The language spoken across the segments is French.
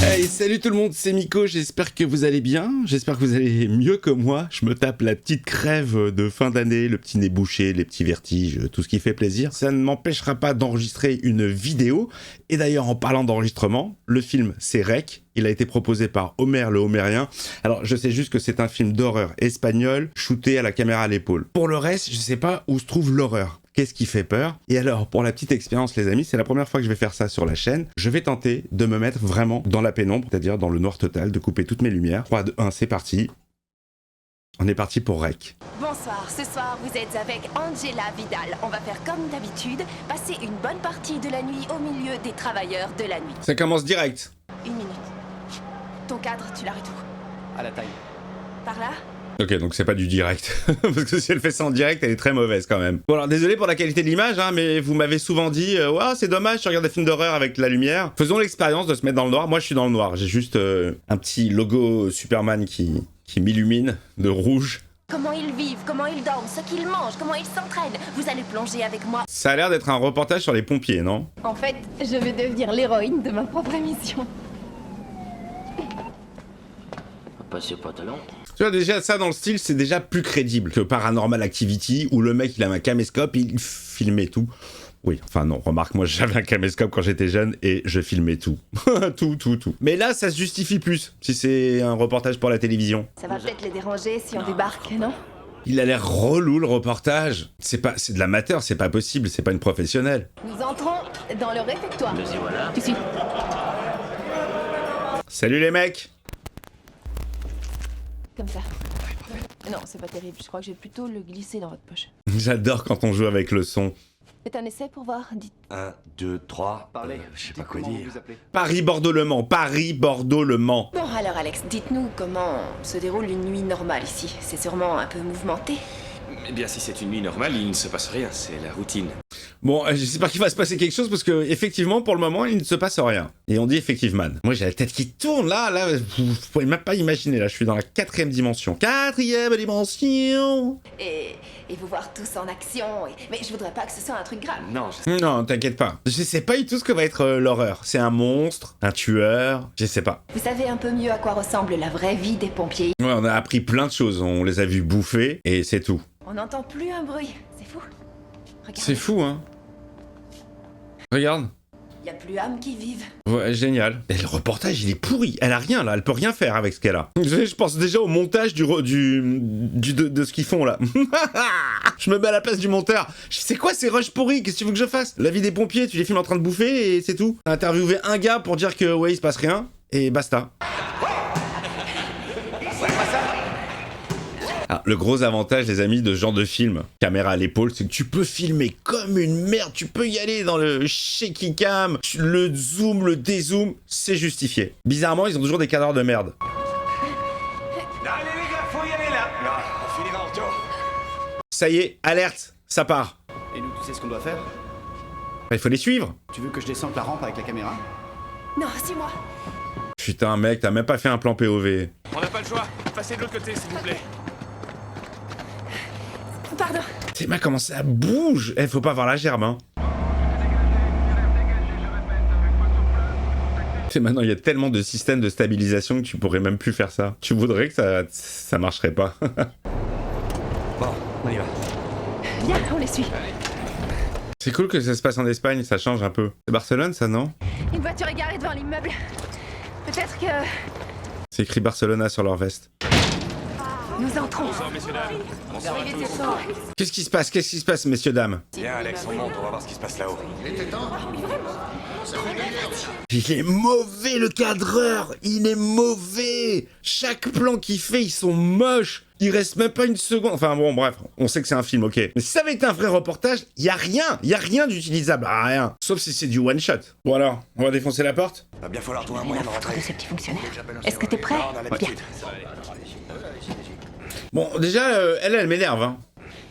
Hey, salut tout le monde, c'est Miko, j'espère que vous allez bien, j'espère que vous allez mieux que moi. Je me tape la petite crève de fin d'année, le petit nez bouché, les petits vertiges, tout ce qui fait plaisir. Ça ne m'empêchera pas d'enregistrer une vidéo. Et d'ailleurs, en parlant d'enregistrement, le film c'est Rec. Il a été proposé par Homer le Homérien. Alors, je sais juste que c'est un film d'horreur espagnol, shooté à la caméra à l'épaule. Pour le reste, je sais pas où se trouve l'horreur. Qu'est-ce qui fait peur? Et alors, pour la petite expérience, les amis, c'est la première fois que je vais faire ça sur la chaîne. Je vais tenter de me mettre vraiment dans la pénombre, c'est-à-dire dans le noir total, de couper toutes mes lumières. 3, 2, 1, c'est parti. On est parti pour Rec. Bonsoir, ce soir vous êtes avec Angela Vidal. On va faire comme d'habitude, passer une bonne partie de la nuit au milieu des travailleurs de la nuit. Ça commence direct. 1 minute. Ton cadre, tu l'arrêtes où? À la taille. Par là? Ok, donc c'est pas du direct. Parce que si elle fait ça en direct, elle est très mauvaise quand même. Bon alors, désolé pour la qualité de l'image, hein, mais vous m'avez souvent dit « Waouh, c'est dommage, tu regardes des films d'horreur avec la lumière. » Faisons l'expérience de se mettre dans le noir. Moi, je suis dans le noir. J'ai juste un petit logo Superman qui m'illumine de rouge. Comment ils vivent, comment ils dorment, ce qu'ils mangent, comment ils s'entraînent. Vous allez plonger avec moi. Ça a l'air d'être un reportage sur les pompiers, non? En fait, je vais devenir l'héroïne de ma propre émission. Passer pantalon. Tu vois, déjà, ça dans le style, c'est déjà plus crédible que Paranormal Activity, où le mec, il a un caméscope, il filmait tout. Oui, enfin non, remarque, moi j'avais un caméscope quand j'étais jeune et je filmais tout. tout. Mais là, ça se justifie plus, si c'est un reportage pour la télévision. Ça va peut-être les déranger si on débarque, non? Il a l'air relou, le reportage. C'est de l'amateur, c'est pas possible, c'est pas une professionnelle. Nous entrons dans le réfectoire. Vas-y, voilà. Tu suis. Salut les mecs. Comme ça. Non, c'est pas terrible. Je crois que j'ai plutôt le glisser dans votre poche. J'adore quand on joue avec le son. Faites un essai pour voir. Dites. 1, 2, 3. Parlez. Je sais pas quoi dire. Paris-Bordeaux-Le Mans, Paris-Bordeaux-Le Mans. Bon, alors Alex, dites-nous comment se déroule une nuit normale ici. C'est sûrement un peu mouvementé. Eh bien, si c'est une nuit normale, il ne se passe rien, c'est la routine. Bon, j'espère qu'il va se passer quelque chose parce que, effectivement, pour le moment, il ne se passe rien. Et on dit effectivement. Moi, j'ai la tête qui tourne, là, vous pouvez même pas imaginer, là, je suis dans la 4e dimension. 4e dimension. Et vous voir tous en action. Mais je voudrais pas que ce soit un truc grave. Non, je sais. Non, t'inquiète pas. Je sais pas du tout ce que va être l'horreur. C'est un monstre, un tueur, je sais pas. Vous savez un peu mieux à quoi ressemble la vraie vie des pompiers. Ouais, on a appris plein de choses. On les a vus bouffer et c'est tout. On n'entend plus un bruit. C'est fou. Regarde. C'est fou, hein. Regarde. Y a plus âme qui vive. Ouais, génial. Et le reportage, il est pourri. Elle a rien, là. Elle peut rien faire avec ce qu'elle a. Je pense déjà au montage de ce qu'ils font, là. Je me mets à la place du monteur. C'est quoi ces rushs pourris? Qu'est-ce que tu veux que je fasse? La vie des pompiers, tu les filmes en train de bouffer et c'est tout. Interviewer un gars pour dire que, ouais, il se passe rien. Et basta. Ah, le gros avantage, les amis, de ce genre de film, caméra à l'épaule, c'est que tu peux filmer comme une merde, tu peux y aller dans le shaky cam, le zoom, le dézoom, c'est justifié. Bizarrement, ils ont toujours des cadres de merde. Allez les gars, faut y aller là. Non, on finira en retour. Ça y est, alerte, ça part. Et nous, tu sais ce qu'on doit faire? Il faut les suivre. Tu veux que je descende la rampe avec la caméra? Non, suis-moi. Putain, mec, t'as même pas fait un plan POV. On n'a pas le choix. Passez de l'autre côté, s'il vous plaît. Pardon. Tes mains, comment ça bouge? Faut pas avoir la gerbe, hein. Maintenant, il y a tellement de systèmes de stabilisation que tu pourrais même plus faire ça. Tu voudrais que ça marcherait pas. Bon, on y va. Bien, on les suit. C'est cool que ça se passe en Espagne, ça change un peu. C'est Barcelone, ça, non? Une voiture est garée devant l'immeuble. Peut-être que... C'est écrit Barcelona sur leur veste. Nous entrons. Bonsoir, messieurs, dames. Qu'est-ce qui se passe? Qu'est-ce qui se passe, messieurs, dames? Viens, Alex, on monte, on va voir ce qui se passe là-haut. Il est mauvais, le cadreur! Il est mauvais! Chaque plan qu'il fait, ils sont moches! Il reste même pas une seconde. Enfin bon, bref, on sait que c'est un film, ok. Mais si ça avait été un vrai reportage, y a rien d'utilisable, rien. Sauf si c'est du one shot. Bon alors, on va défoncer la porte? Va bien falloir trouver un moyen de rentrer. De ces petits fonctionnaires. Est-ce que t'es prêt? Non, on a l'habitude. Bon, déjà, elle m'énerve, hein.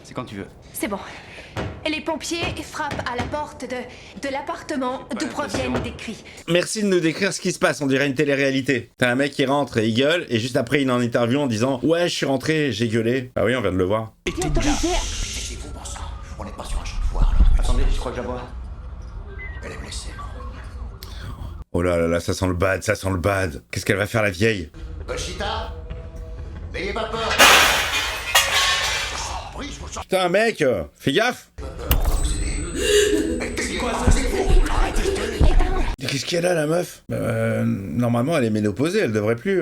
C'est quand tu veux. C'est bon. Les pompiers frappent à la porte de l'appartement d'où proviennent des cris. Merci de nous décrire ce qui se passe, on dirait une télé-réalité. T'as un mec qui rentre et il gueule, et juste après il est en interview en disant « Ouais, je suis rentré, j'ai gueulé. » Ah oui, on vient de le voir. Taisez-vous, bon sang. On n'est pas sur un champ de foire, là. Attendez, je crois que je la vois. Elle est blessée. Oh là là là, ça sent le bad, ça sent le bad. Qu'est-ce qu'elle va faire la vieille? Bolchita, n'ayez pas peur. Oui, je vous sens. Putain mec, fais gaffe. Qu'est-ce qu'elle a la meuf? Normalement elle est ménopausée, elle devrait plus...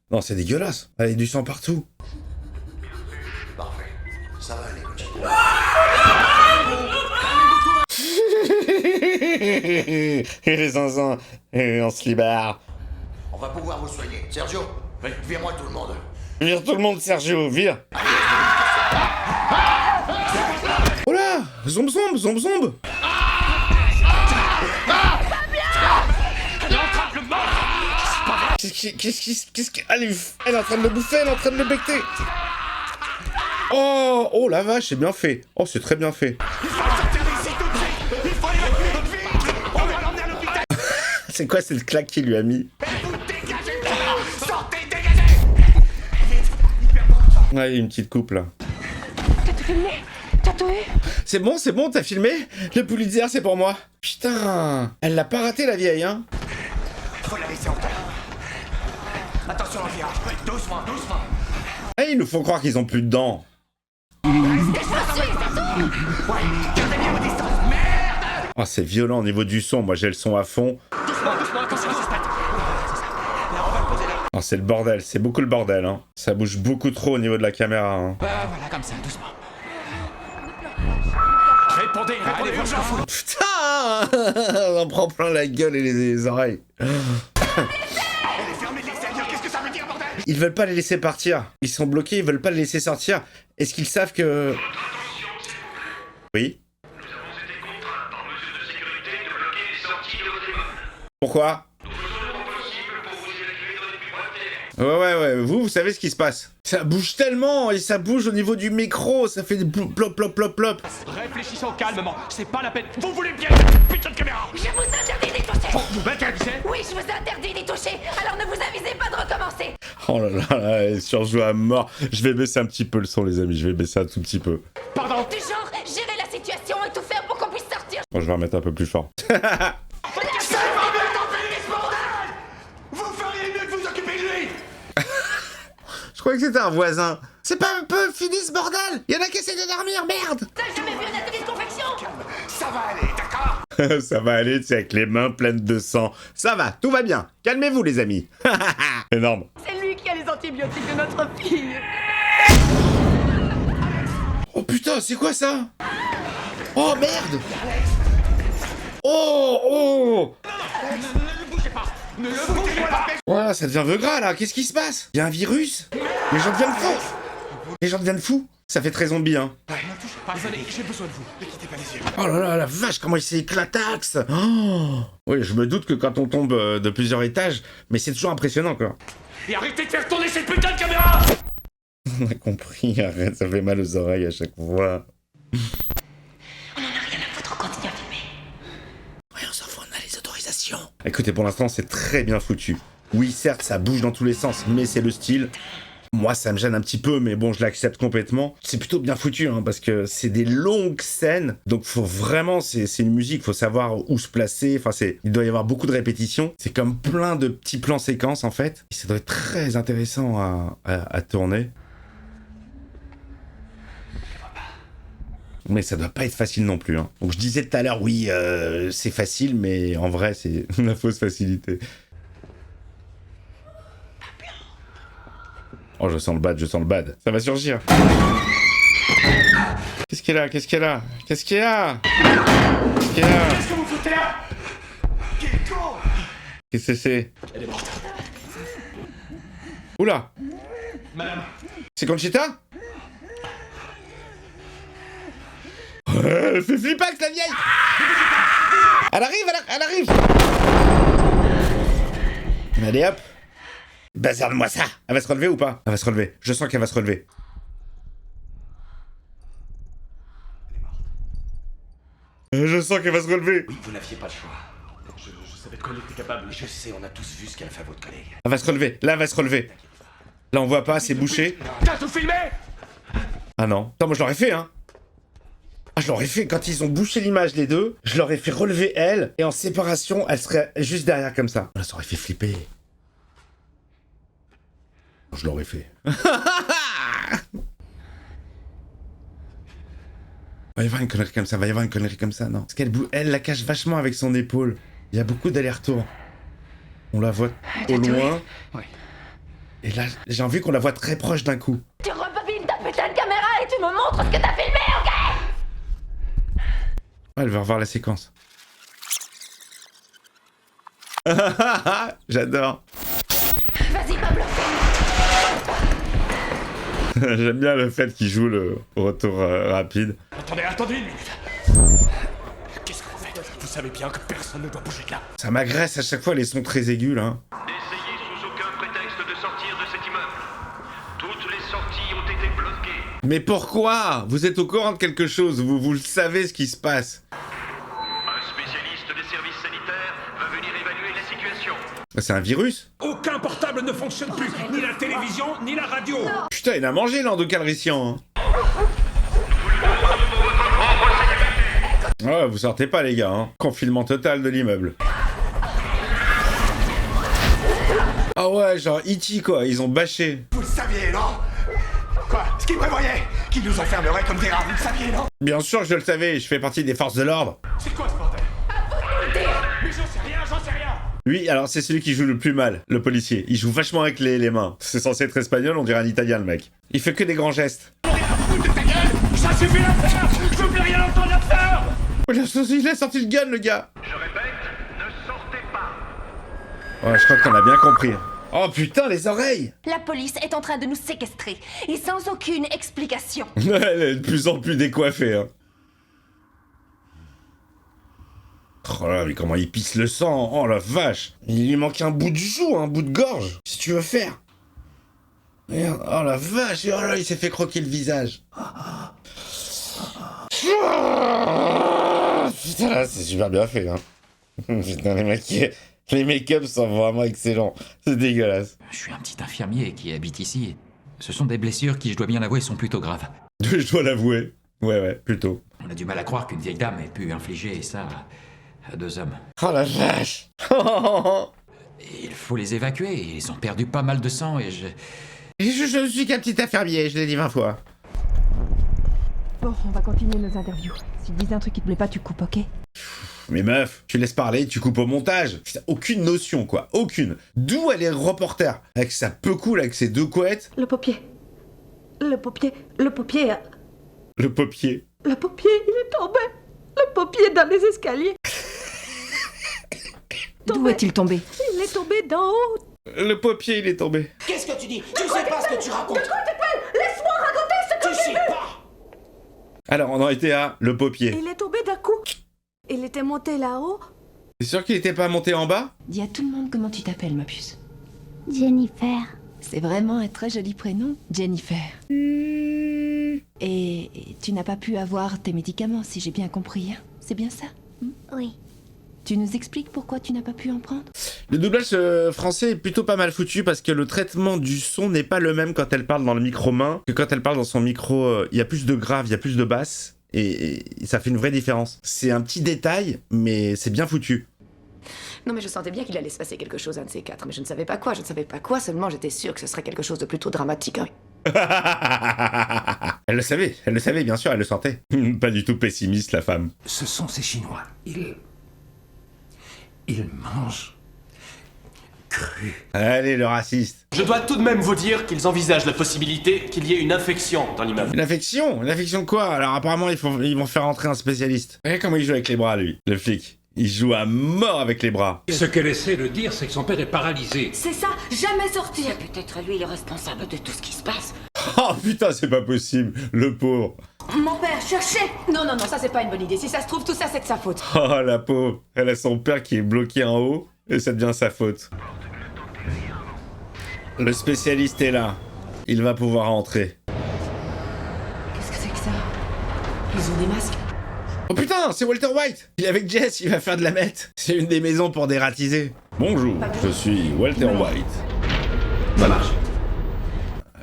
Non, c'est dégueulasse, elle a du sang partout. Parfait. Ça va aller, Bolchita. Et les zinzins, on se libère. On va pouvoir vous soigner. Sergio, vire-moi tout le monde. Vire tout le monde, Sergio, vire. Oh là, zombe, zombe, zombe, zombe. Qu'est-ce qu'elle est en train de le bouffer, elle est en train de le becter. Oh la vache, c'est bien fait. Oh, c'est très bien fait. C'est quoi cette claque qu'il lui a mis? Ouais, une petite coupe là. T'as tout filmé? T'as tout eu? C'est bon, t'as filmé? Le Pulitzer, c'est pour moi. Putain, elle l'a pas raté la vieille, hein. Faut la laisser en terre. Attention au virage. Doucement, doucement. Eh, ils nous font croire qu'ils ont plus de dents. Oh, c'est violent au niveau du son. Moi, j'ai le son à fond. Oh, c'est le bordel. C'est beaucoup le bordel, hein. Ça bouge beaucoup trop au niveau de la caméra, hein. Voilà, comme ça, doucement. Répondez, répondez, Putain, on en prend plein la gueule et les oreilles. Elle est fermée de l'extérieur. Qu'est-ce que ça veut dire, bordel? Ils veulent pas les laisser partir. Ils sont bloqués, ils veulent pas les laisser sortir. Est-ce qu'ils savent que... Oui. Pourquoi? Ouais, vous savez ce qui se passe. Ça bouge tellement, et ça bouge au niveau du micro, ça fait des plop, plop, plop, plop, plop. Réfléchissons calmement, c'est pas la peine. Vous voulez bien putain de caméra? Je vous interdis d'y toucher! Vous m'interdisez? Oui, je vous interdis d'y toucher! Alors ne vous avisez pas de recommencer! Oh là là, elle surjoue à mort. Je vais baisser un petit peu le son, les amis, je vais baisser un tout petit peu. Pardon? Du genre, gérer la situation et tout faire pour qu'on puisse sortir! Bon, je vais remettre un peu plus fort. Vous feriez mieux de vous occuper de lui. Je croyais que c'était un voisin. C'est pas un peu fini ce bordel? Y'en a qui essaient de dormir, merde. T'as jamais vu un atelier de confection? Ça va aller, d'accord? Ça va aller, tu sais, avec les mains pleines de sang. Ça va, tout va bien. Calmez-vous, les amis. Énorme. C'est lui qui a les antibiotiques de notre fille! Oh putain, c'est quoi ça? Oh merde. Oh. Ne bougez pas! Ne le bougez pas! Voilà, ça devient veugras là, qu'est-ce qui se passe? Y a un virus? Les gens deviennent fous. Les gens deviennent fous. Ça fait très zombie, hein. Désolé, j'ai besoin de vous. Ne quittez pas les yeux. Oh là là, la vache, comment il s'éclataxe. Oh. Oui, je me doute que quand on tombe de plusieurs étages, mais c'est toujours impressionnant, quoi. Et arrêtez de faire tourner cette putain de caméra! On a compris, arrête, ça fait mal aux oreilles à chaque fois. On en a rien à foutre, on continue à filmer. Ouais, on s'en fout, on a les autorisations. Écoutez, pour l'instant, c'est très bien foutu. Oui, certes, ça bouge dans tous les sens, mais c'est le style. Moi, ça me gêne un petit peu, mais bon, je l'accepte complètement. C'est plutôt bien foutu, hein, parce que c'est des longues scènes, donc faut vraiment, c'est une musique, faut savoir où se placer, enfin, il doit y avoir beaucoup de répétitions. C'est comme plein de petits plans séquences, en fait. Et ça doit être très intéressant à tourner. Mais ça doit pas être facile non plus, hein. Donc je disais tout à l'heure, oui, c'est facile, mais en vrai, c'est la fausse facilité. Oh, je sens le bad, Ça va surgir. Qu'est-ce qu'il y a? Qu'est-ce que vous foutez là? Quel con! Qu'est-ce que c'est? Elle est morte. Oula! Madame. C'est Conchita? Elle fait flippax, la vieille! Elle arrive! Allez hop! Bazarde-moi ça! Elle va se relever ou pas? Elle va se relever. Je sens qu'elle va se relever. Je sens qu'elle va se relever. Oui, vous n'aviez pas le choix. Je savais de quoi elle était capable. Je sais, on a tous vu ce qu'elle a fait à votre collègue. Elle va se relever. Là, elle va se relever. Là, on voit pas, c'est bouché. T'as tout filmé? Ah non. Attends, moi je l'aurais fait, hein. Ah, je l'aurais fait. Quand ils ont bouché l'image, les deux, je leur ai fait relever elle, et en séparation, elle serait juste derrière comme ça. Ça aurait fait flipper. Je l'aurais fait. Va y avoir une connerie comme ça, va y avoir une connerie comme ça, non. Parce qu'elle elle la cache vachement avec son épaule. Il y a beaucoup d'allers-retours. On la voit au loin. Oui. Et là, j'ai envie qu'on la voit très proche d'un coup. Tu rebobines ta putain de caméra et tu me montres ce que t'as filmé, ok? Ah, elle va revoir la séquence. J'adore. Vas-y, Pablo. J'aime bien le fait qu'il joue le retour rapide. Attendez une minute. Qu'est-ce que vous faites? Vous savez bien que personne ne doit bouger de là. Ça m'agresse à chaque fois les sons très aigus là. N'essayez sous aucun prétexte de sortir de cet immeuble. Toutes les sorties ont été bloquées. Mais pourquoi? Vous êtes au courant de quelque chose, vous le savez ce qui se passe. Un spécialiste des services sanitaires va venir évaluer la situation. C'est un virus? Aucun portable ne fonctionne plus. Ni la télévision, ni la radio. Putain, il a mangé l'endocalrician, hein. Ouais, vous sortez pas les gars, hein. Confinement total de l'immeuble. Ah ouais, genre E.T. quoi, ils ont bâché. Vous le saviez, non? Quoi? Ce qu'ils prévoyaient? Qu'ils nous enfermeraient comme des rats, vous le saviez, non? Bien sûr que je le savais, je fais partie des forces de l'ordre. C'est quoi ce bordel? Mais j'en sais rien. Lui, alors c'est celui qui joue le plus mal, le policier. Il joue vachement avec les mains. C'est censé être espagnol, on dirait un italien le mec. Il fait que des grands gestes. Ça suffit l'affaire. Je veux plus rien entendre l'affaire. Il a sorti le gun, le gars. Je répète, ne sortez pas. Ouais, je crois qu'on a bien compris. Oh putain, les oreilles. La police est en train de nous séquestrer, et sans aucune explication. Elle est de plus en plus décoiffée, hein. Oh là, mais comment il pisse le sang. Oh la vache. Il lui manque un bout de joue, un bout de gorge. Qu'est-ce que tu veux faire? Merde, oh la vache. Oh là, il s'est fait croquer le visage. Putain, là, c'est super bien fait, hein. Putain, les make-up sont vraiment excellents. C'est dégueulasse. Je suis un petit infirmier qui habite ici. Ce sont des blessures qui, je dois bien l'avouer, sont plutôt graves. Je dois l'avouer. Ouais, plutôt. On a du mal à croire qu'une vieille dame ait pu infliger ça à deux hommes. Oh la vache. Et il faut les évacuer, ils ont perdu pas mal de sang et je suis qu'un petit infirmier, je l'ai dit 20 fois. Bon, on va continuer nos interviews. Si tu dis un truc qui te plaît pas, tu coupes, ok? Mais meuf, tu laisses parler, tu coupes au montage. Putain, aucune notion, quoi. Aucune. D'où elle est reporter? Avec sa peu cool, avec ses deux couettes. Le paupier. Le paupier, Le paupier. il est tombé. Le paupier dans les escaliers. D'où est-il tombé? Il est tombé d'en haut. Le paupier, il est tombé. Qu'est-ce que tu dis? Tu sais pas ce que tu racontes? Laisse-moi raconter ce que Tu sais pas! Alors, on en était à le paupier. Il est tombé d'un coup. Il était monté là-haut. T'es sûr qu'il était pas monté en bas? Dis à tout le monde comment tu t'appelles, ma puce. Jennifer. C'est vraiment un très joli prénom, Jennifer. Et tu n'as pas pu avoir tes médicaments, si j'ai bien compris, hein? C'est bien ça? Oui. Tu nous expliques pourquoi tu n'as pas pu en prendre? Le doublage français est plutôt pas mal foutu parce que le traitement du son n'est pas le même quand elle parle dans le micro main que quand elle parle dans son micro. Il y a plus de grave, il y a plus de basse et ça fait une vraie différence. C'est un petit détail, mais c'est bien foutu. Non mais je sentais bien qu'il allait se passer quelque chose, un de ces quatre, mais je ne savais pas quoi, seulement j'étais sûre que ce serait quelque chose de plutôt dramatique. Elle le savait, bien sûr, elle le sentait. Pas du tout pessimiste, la femme. Ce sont ces Chinois. Ils mangent cru. Allez, le raciste. Je dois tout de même vous dire qu'ils envisagent la possibilité qu'il y ait une infection dans l'immeuble. Une infection? Une infection de quoi? Alors apparemment, ils vont faire rentrer un spécialiste. Regardez comment il joue avec les bras, lui, le flic. Il joue à mort avec les bras. Ce qu'elle essaie de dire, c'est que son père est paralysé. C'est ça, jamais sortir. C'est peut-être lui le responsable de tout ce qui se passe. Oh putain, c'est pas possible, le pauvre. Mon père, cherchez. Non, ça c'est pas une bonne idée. Si ça se trouve, tout ça c'est de sa faute. Oh la pauvre, elle a son père qui est bloqué en haut et ça devient sa faute. Le spécialiste est là. Il va pouvoir entrer. Qu'est-ce que c'est que ça? Ils ont des masques. Oh putain, c'est Walter White. Il est avec Jess, il va faire de la meth. C'est une des maisons pour dératiser. Bonjour, je suis Walter White. Ça marche.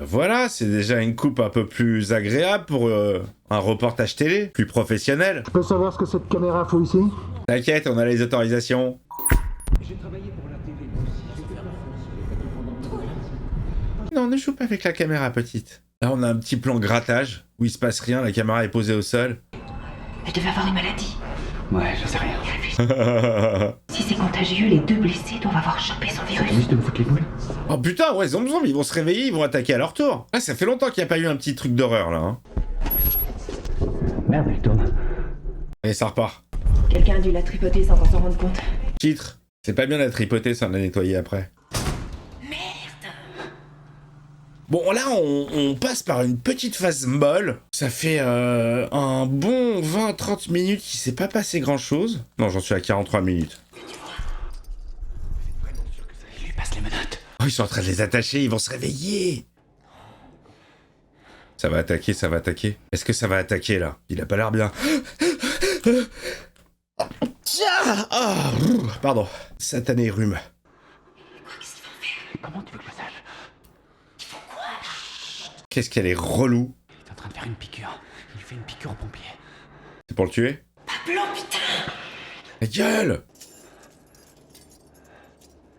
Voilà, c'est déjà une coupe un peu plus agréable pour un reportage télé, plus professionnel. Je peux savoir ce que cette caméra fout ici? T'inquiète, on a les autorisations. J'ai travaillé pour la télé aussi. Non, ne joue pas avec la caméra, petite. Là, on a un petit plan grattage, où il se passe rien, la caméra est posée au sol. Elle devait avoir une maladie. Ouais, je sais rien. Si c'est contagieux, les 2 blessés doivent avoir chopé son virus. de me foutre les boules. Oh putain, ouais, Zom Zom, ils vont se réveiller, ils vont attaquer à leur tour. Ah, ça fait longtemps qu'il n'y a pas eu un petit truc d'horreur, là. Hein. Merde, elle tourne. Allez, ça repart. Quelqu'un a dû la tripoter sans qu'on s'en rende compte. Titre. C'est pas bien de la tripoter sans la nettoyer après. Bon, là, on passe par une petite phase molle. Ça fait un bon 20-30 minutes qu'il s'est pas passé grand-chose. Non, j'en suis à 43 minutes. Il lui passe les menottes. Oh, ils sont en train de les attacher, ils vont se réveiller. Ça va attaquer, ça va attaquer. Est-ce que ça va attaquer, là? Il a pas l'air bien. Pardon. Satané rhume. Comment tu veux que je sache? Qu'est-ce qu'elle est relou. Il est en train de faire une piqûre. Il fait une piqûre au pompier. C'est pour le tuer? Pablo, putain! La gueule!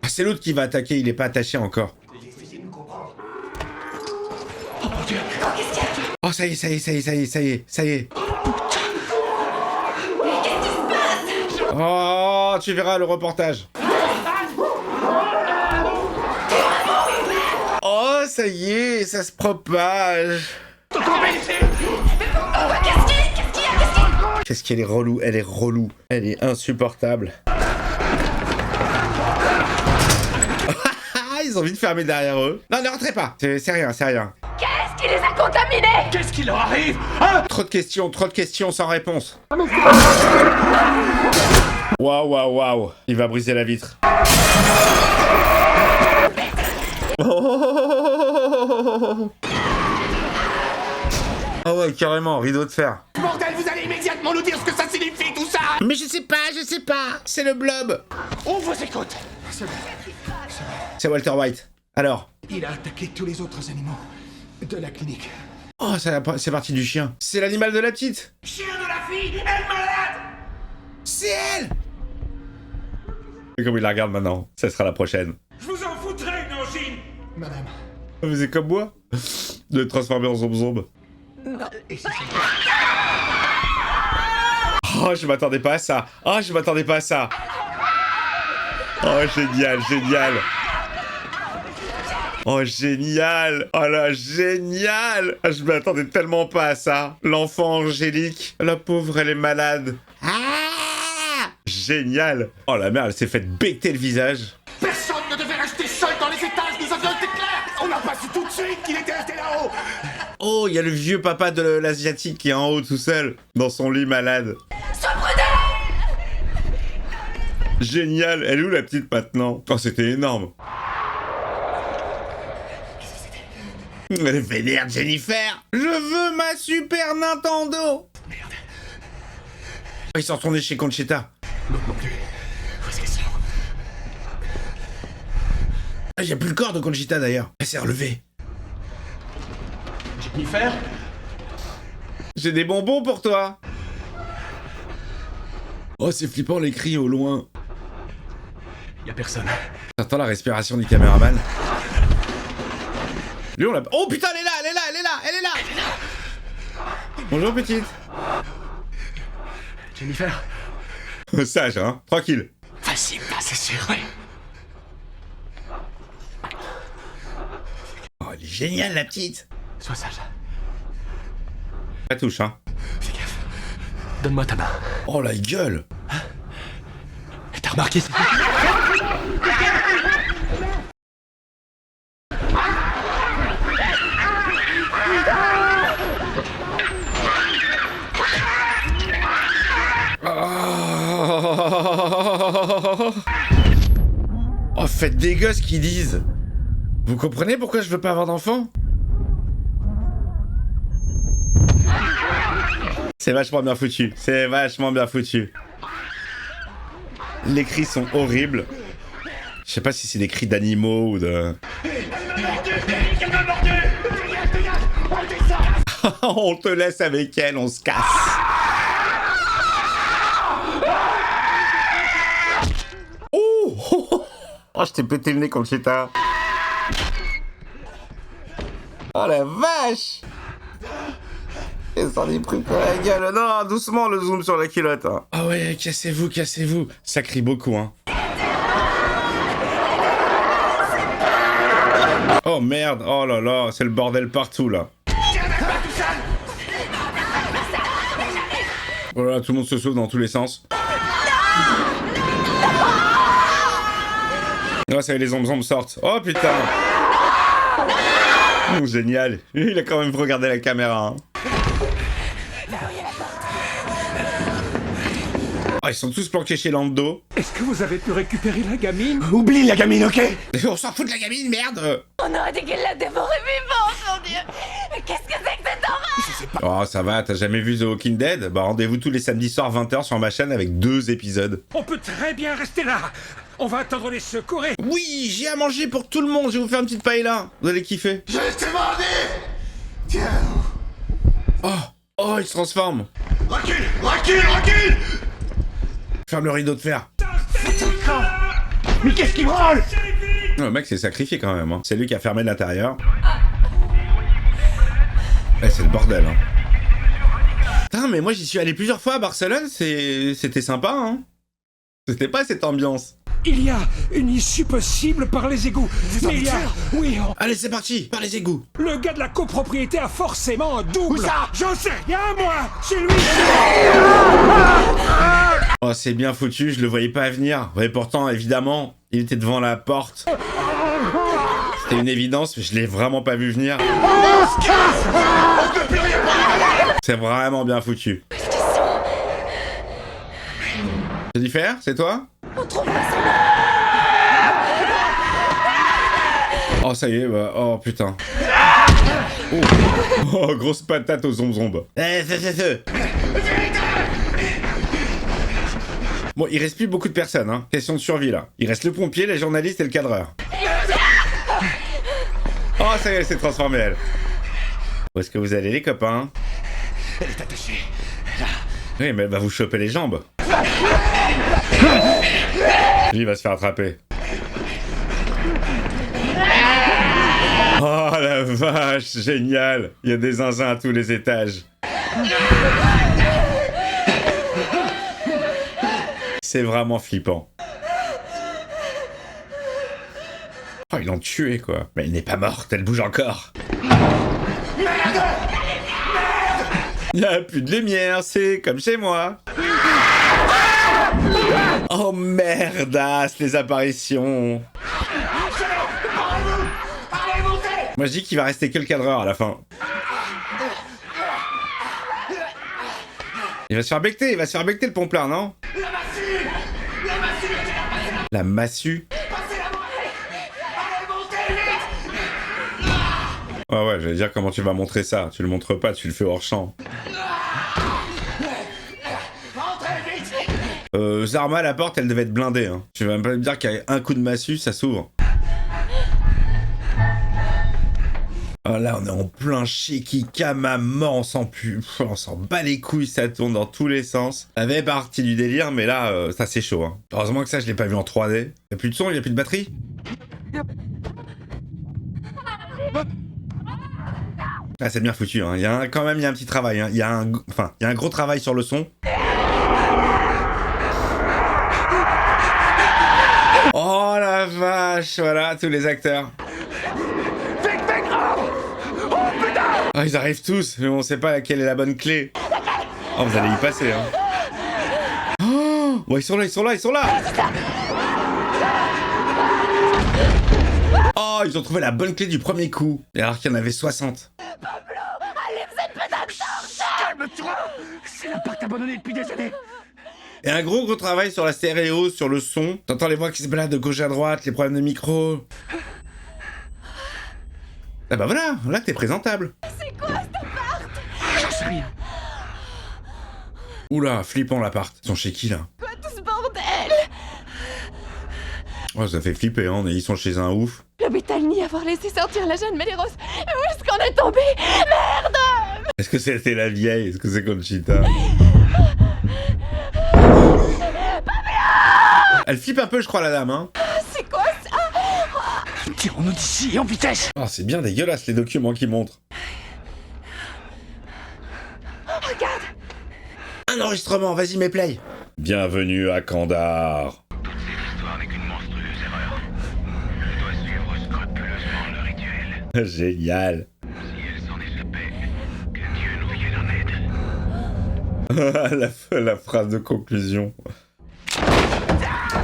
Ah, c'est l'autre qui va attaquer, il est pas attaché encore. Oh mon Dieu! Oh, ça y est, ça y est, ça y est, ça y est, ça y est, ça y est. Oh, tu verras le reportage. Oh, ça y est, ça se propage. Qu'est-ce qu'elle est relou, elle est relou. Elle est insupportable. Ils ont envie de fermer derrière eux. Non, ne rentrez pas. C'est rien, c'est rien. Qu'est-ce qui les a contaminés? Qu'est-ce qui leur arrive, hein? Trop de questions sans réponse. Waouh, waouh, waouh. Il va briser la vitre. Oh ouais, carrément, rideau de fer. Bordel, vous allez immédiatement nous dire ce que ça signifie tout ça! Mais je sais pas. C'est le blob. On vous écoute! C'est Walter White. Alors? Il a attaqué tous les autres animaux de la clinique. Oh, c'est parti du chien. C'est l'animal de la petite. Chien de la fille, elle malade! C'est elle! Et comme il la regarde maintenant, ça sera la prochaine. Je vous en foutrai une angine! Madame. Vous êtes comme moi? De le transformer en zombe. Et si c'est... Oh, je m'attendais pas à ça. Oh, génial. Oh, génial. Oh là, génial. Ah, je m'attendais tellement pas à ça. L'enfant angélique. La pauvre, elle est malade. Ah, génial. Oh, la mère, elle s'est faite becter le visage. Personne ne devait rester seul dans les étages, nous avions été clairs! On n'a pas su tout de suite qu'il était resté là-haut! Oh, il y a le vieux papa de l'asiatique qui est en haut tout seul, dans son lit malade. Sois prudent! Génial. Elle est où la petite maintenant? Oh, c'était énorme. Elle est vénère, Jennifer. Je veux ma Super Nintendo. Merde. Oh, ils sont retournés chez Conchita. L'autre non plus. Où est-ce qu'elle sort? Ah, y a plus le corps de Conchita d'ailleurs. Elle s'est relevée. Jennifer? J'ai des bonbons pour toi. Oh, c'est flippant les cris au loin. Y a personne. J'entends la respiration du caméraman. Lui, on l'a... Oh putain, elle est là. Bonjour, petite. Jennifer? Sage, hein. Tranquille. Vas-y, c'est sûr. Oh, elle est géniale, la petite. Sois sage. La touche, hein. Fais gaffe. Donne-moi ta main. Oh, la gueule. T'as remarqué ça? Oh, faites des gosses qui disent. Vous comprenez pourquoi je veux pas avoir d'enfant? C'est vachement bien foutu. C'est vachement bien foutu. Les cris sont horribles. Je sais pas si c'est des cris d'animaux ou de... On te laisse avec elle, on se casse. Oh, oh, je t'ai pété le nez, Conchita. Oh la vache. Et ça en est pris pour la gueule. Non, doucement le zoom sur la culotte. Hein. Ah ouais, cassez-vous, cassez-vous. Ça crie beaucoup, hein. Oh merde, oh là là, c'est le bordel partout là. Voilà, tout le monde se sauve dans tous les sens. Oh, ça y est, les zombies sortent. Oh putain. Génial. Il a quand même regardé la caméra. Hein. Oh, ils sont tous planqués chez Lando. Est-ce que vous avez pu récupérer la gamine? Oublie la gamine, ok? On s'en fout de la gamine, merde. On aurait dit qu'il l'a dévoré vivant, mon Dieu. Mais qu'est-ce que c'est que cette horreur? Oh, ça va, t'as jamais vu The Walking Dead? Bah, rendez-vous tous les samedis soirs 20h sur ma chaîne avec 2 épisodes. On peut très bien rester là. On va attendre les secours et... Oui, j'ai à manger pour tout le monde. Je vais vous faire une petite paella. Vous allez kiffer. Je t'ai demandé. Tiens. Oh, il se transforme. Recule, recule, recule. Ferme le rideau de fer. Mais qu'est-ce qui branle? Le mec s'est sacrifié quand même. Hein. C'est lui qui a fermé l'intérieur. Ouais, c'est le bordel. Hein. Putain, mais moi j'y suis allé plusieurs fois à Barcelone. C'était sympa. Hein. C'était pas cette ambiance. Il y a une issue possible par les égouts. Mais il y a... Oui, Allez, c'est parti, par les égouts. Le gars de la copropriété a forcément un double. Où ça? J'en sais rien, moi. C'est lui. Oh, c'est bien foutu, je le voyais pas venir. Et pourtant, évidemment, il était devant la porte. C'était une évidence, mais je l'ai vraiment pas vu venir. C'est vraiment bien foutu. Jennifer, c'est toi? Oh, ça y est, bah, oh putain. Oh, grosse patate aux zomzombes. Bon, il reste plus beaucoup de personnes, hein. Question de survie, là. Il reste le pompier, les journalistes et le cadreur. Oh, ça y est, elle s'est transformée, elle. Où est-ce que vous allez, les copains? Elle est attachée. Là. Oui, mais elle va vous choper les jambes. Lui, il va se faire attraper. Oh, la vache, génial. Il y a des zinzins à tous les étages. C'est vraiment flippant. Oh, ils l'ont tué, quoi. Mais elle n'est pas morte, elle bouge encore. Merde! Il n'y a plus de lumière, c'est comme chez moi. Oh merdasse, les apparitions. Moi je dis qu'il va rester que le cadreur à la fin. Il va se faire becter, le pomplard, non? La massue. Ouais, j'allais dire comment tu vas montrer ça. Tu le montres pas, tu le fais hors champ. Zarma, la porte, elle devait être blindée. Hein. Tu vas même pas me dire qu'avec un coup de massue, ça s'ouvre. Oh là, on est en plein shikikam à mort, on s'en bat les couilles, ça tourne dans tous les sens. Ça avait partie du délire, mais là, ça c'est chaud. Hein. Heureusement que ça, je l'ai pas vu en 3D. Il y a plus de son, il y a plus de batterie. Ah, c'est bien foutu. Hein. Il y a quand même, il y a un petit travail. Hein. Il y a un gros travail sur le son. Oh la vache, voilà, tous les acteurs. Oh, ils arrivent tous, mais on sait pas laquelle est la bonne clé. Oh, vous allez y passer, hein. Oh, bon, ils sont là. Oh, ils ont trouvé la bonne clé du premier coup. Alors qu'il y en avait 60. Pablo, allez, vous êtes peut-être torche. Calme-toi. C'est l'appart abandonné depuis des années. Et un gros travail sur la stéréo, sur le son. T'entends les voix qui se baladent de gauche à droite, les problèmes de micro. Ah bah voilà, là t'es présentable. C'est quoi cet appart? J'en sais rien. Oula, flippant l'appart. Ils sont chez qui là? Quoi tout ce bordel? Oh, ça fait flipper, hein. Ils sont chez un ouf. L'hôpital nie avoir laissé sortir la jeune Méléros. Où est-ce qu'on est tombé? Merde! Est-ce que c'était la vieille? Est-ce que c'est Conchita? Elle flippe un peu, je crois, la dame, hein. C'est quoi ça? Tirons-nous d'ici, en vitesse! Oh, c'est bien dégueulasse les documents qu'ils montrent. Regarde! Un enregistrement, vas-y, mets play. Bienvenue à Kandahar. Toute cette histoire n'est qu'une monstrueuse erreur. Je dois suivre scrupuleusement le rituel. Génial. Si elle s'en échappait, que Dieu nous vienne en aide. la phrase de conclusion.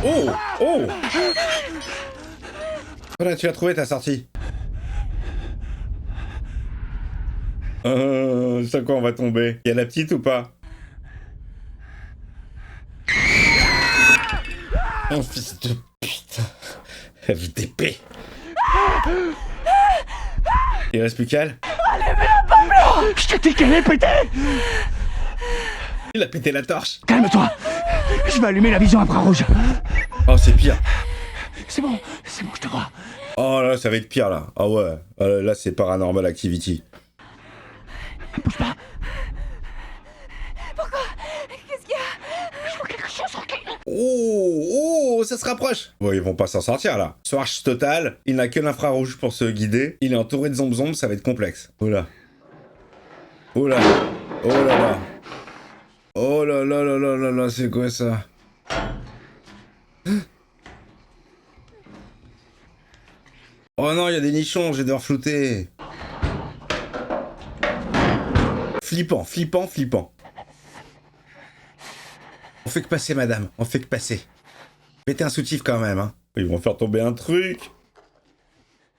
Oh! Oh! Voilà, tu as trouvé ta sortie. Sur quoi on va tomber? Y'a la petite ou pas? Oh fils de putain. FDP. Il reste plus qu'elle? Allez-la, Pablo! Je te dis qu'elle est pétée! Il a pété la torche. Calme-toi! Je vais allumer la vision infrarouge. Oh, c'est pire. C'est bon, je te crois. Oh là, ça va être pire là. Ah ouais, là c'est Paranormal Activity. Bouge pas. Pourquoi? Qu'est-ce qu'il y a? Je vois quelque chose, ok. Oh, ça se rapproche. Bon, ils vont pas s'en sortir là. Swatch total, il n'a que l'infrarouge pour se guider. Il est entouré de zombies, ça va être complexe. Oh là. Oh là. Oh là là. Oh là là là là là là, c'est quoi ça? Oh non, il y a des nichons, je vais devoir flouter. Flippant, flippant, flippant. On fait que passer, madame, on fait que passer. Mettez un soutif quand même, hein. Ils vont faire tomber un truc.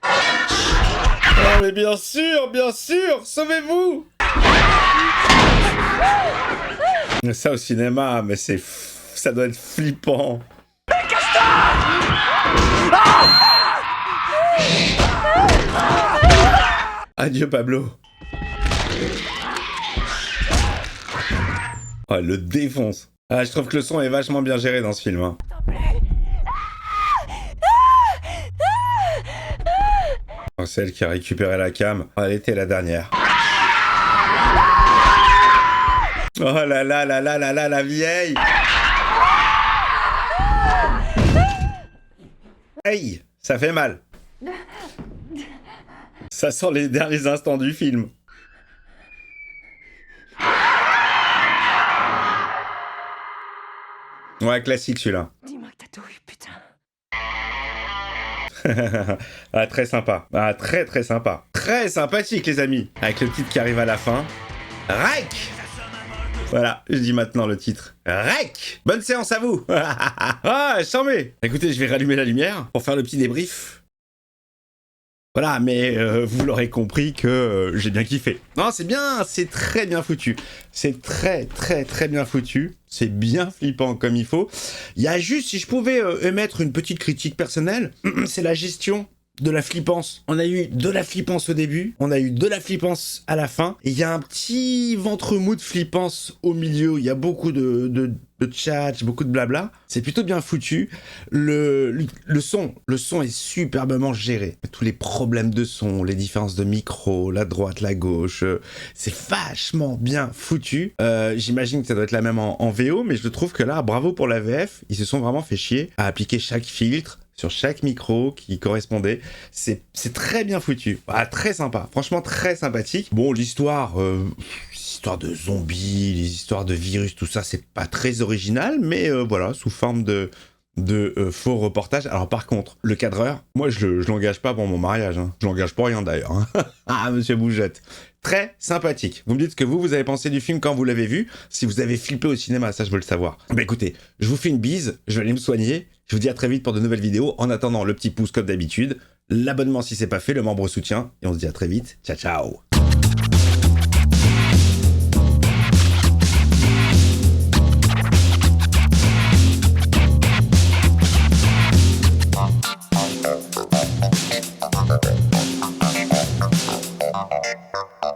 Oh mais bien sûr, sauvez-vous. Ça au cinéma, mais ça doit être flippant. Adieu Pablo. Oh, elle le défonce. Ah, je trouve que le son est vachement bien géré dans ce film. Hein. Oh, celle qui a récupéré la cam, oh, elle était la dernière. Oh là là là là là là, la vieille. Hey, ça fait mal. Ça sent les derniers instants du film. Ouais, classique celui-là. Dis-moi que t'as tout eu, putain. Ah, très sympa. Ah, très très sympa. Très sympathique, les amis. Avec le titre qui arrive à la fin. Rec! Voilà, je dis maintenant le titre. Rec! Bonne séance à vous. Ah, j'en mets. Écoutez, je vais rallumer la lumière pour faire le petit débrief. Voilà, mais vous l'aurez compris que j'ai bien kiffé. Non, c'est bien, c'est très bien foutu. C'est très très très bien foutu. C'est bien flippant comme il faut. Il y a juste, si je pouvais émettre une petite critique personnelle, c'est la gestion de la flippance. On a eu de la flippance au début, on a eu de la flippance à la fin, et il y a un petit ventre mou de flippance au milieu. Il y a beaucoup de chat, beaucoup de blabla. C'est plutôt bien foutu. Le son est superbement géré. Tous les problèmes de son, les différences de micro, la droite, la gauche, c'est vachement bien foutu. J'imagine que ça doit être la même en VO, mais je trouve que là, bravo pour la VF. Ils se sont vraiment fait chier à appliquer chaque filtre sur chaque micro qui correspondait. C'est très bien foutu. Ah, très sympa. Franchement, très sympathique. Bon, l'histoire... histoires de zombies, les histoires de virus, tout ça, c'est pas très original, mais voilà, sous forme de faux reportage. Alors par contre, le cadreur, moi je l'engage pas pour mon mariage, hein. Je l'engage pour rien d'ailleurs. Hein. Ah, monsieur Bougette. Très sympathique. Vous me dites ce que vous avez pensé du film quand vous l'avez vu, si vous avez flippé au cinéma, ça je veux le savoir. Bah écoutez, je vous fais une bise, je vais aller me soigner, je vous dis à très vite pour de nouvelles vidéos. En attendant, le petit pouce comme d'habitude, l'abonnement si c'est pas fait, le membre soutien, et on se dit à très vite. Ciao ciao. Oh.